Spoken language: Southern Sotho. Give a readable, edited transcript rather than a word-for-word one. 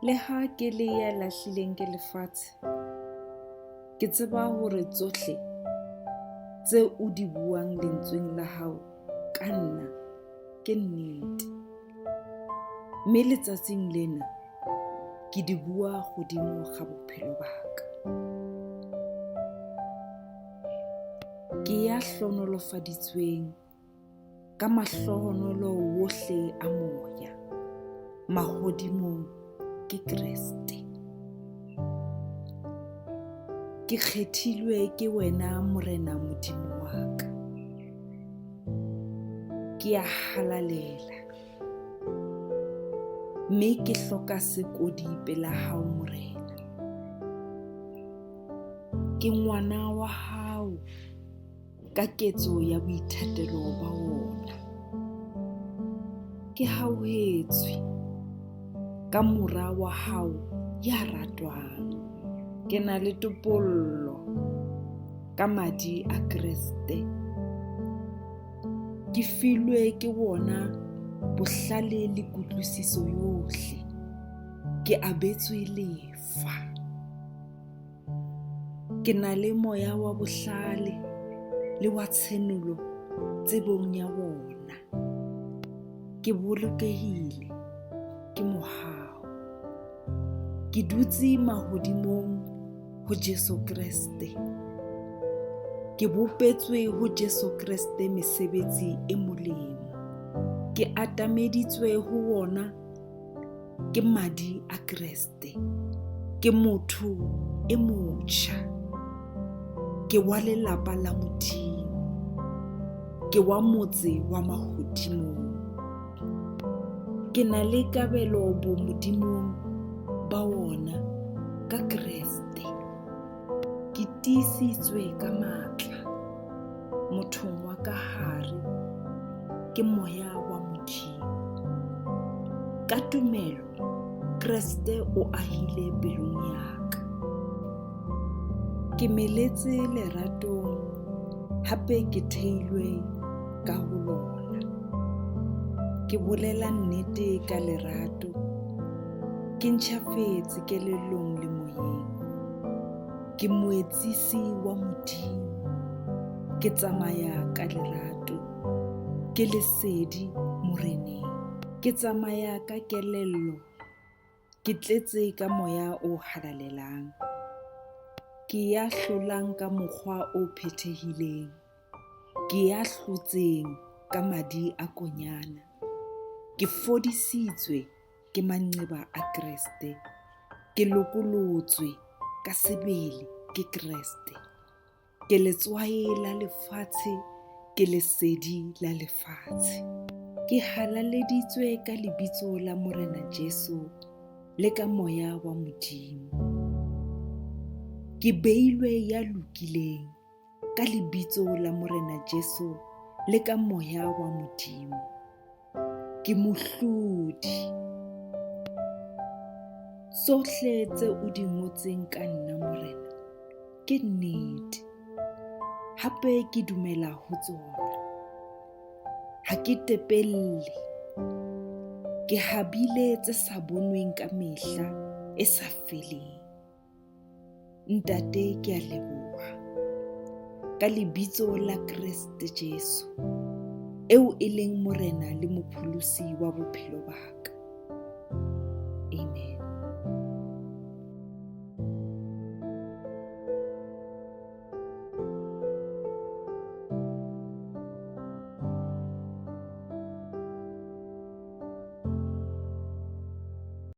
Le ha ke le ya lahlileng ke lefatshe, ke tseba hore tsohle tse o di buang lentsweng la hao ka nna ke nnete. Mme letsatsing lena ke di bua godimo ga bophelo ba ka. Ke ya hlohonolofaditsweng ka mahlohonolo wohle a moya, mahodimong ke Kreste. Ke kgethilwe ke wena morena Modimo wa ka. Ke a halalela, mme ke hloka sekodi pela hao morena. Ke ngwana wa hao ka ketso ya boithatelo ba wona. Ke hauhetswe ka mora wa hao ya ratwang. Ke na le topollo ka madi a Kreste. Ke filwe ke wona bohlale le kutlwisiso yohle. Ke abetswe lefa. Ke na le moya wa bohlale le wa tshenolo tsebong ya wona. Ke bolokehile ke mohao. Ke dutse mahodimong ho Jesu Kreste. Ke bopetswe ho Jesu Kreste mesebetsi e molemo. Ke atameditswe ho wona ke madi a Kreste. Ke motho e motjha. Ke wa lelapa la Modimo. Ke wa motse wa mahodimong. Ke na le kabelo bo modimong ba wona ka Kreste. Ke tiisitswe ka matla mothong wa ka hare ke moya wa Modimo. Ka tumelo Kreste o ahile pelong ya ka. Ke meletse leratong, hape ke theilwe ka ho lona. Ke bolela nnete ka lerato. Ke ntjhafetse kelellong le moyeng. Ke moetsisi wa Modimo. Ke tsamaya ka lerato. Ke lesedi moreneng. Ke tsamaya ka kelello. Ke tletse ka moya o halalelang. Ke ya hlolang ka mokgwa o phethehileng. Ke ya hlotseng ka madi a konyana. Ke fodisitswe ke manqeba a Kreste. Ke lokolotswe ka sebele ke Kreste. Ke letswai la lefatshe, ke lesedi la lefatshe. Ke halaleditswe ka lebitso la morena Jesu le ka moya wa Modimo. Ke beilwe ya lokileng ka lebitso la morena Jesu le ka moya wa Modimo. Ke mohlodi. Tsohle tse o di ngotseng ka nna morena ke nnete. Hape ke dumela ho tsona. Ha ke tepelle. Ke habile tse sa bonweng ka mehla e sa feleng. Ntate, ke a leboha ka lebitso la Kriste Jesu, eo e leng morena le mopholosi wa bophelo ba ka.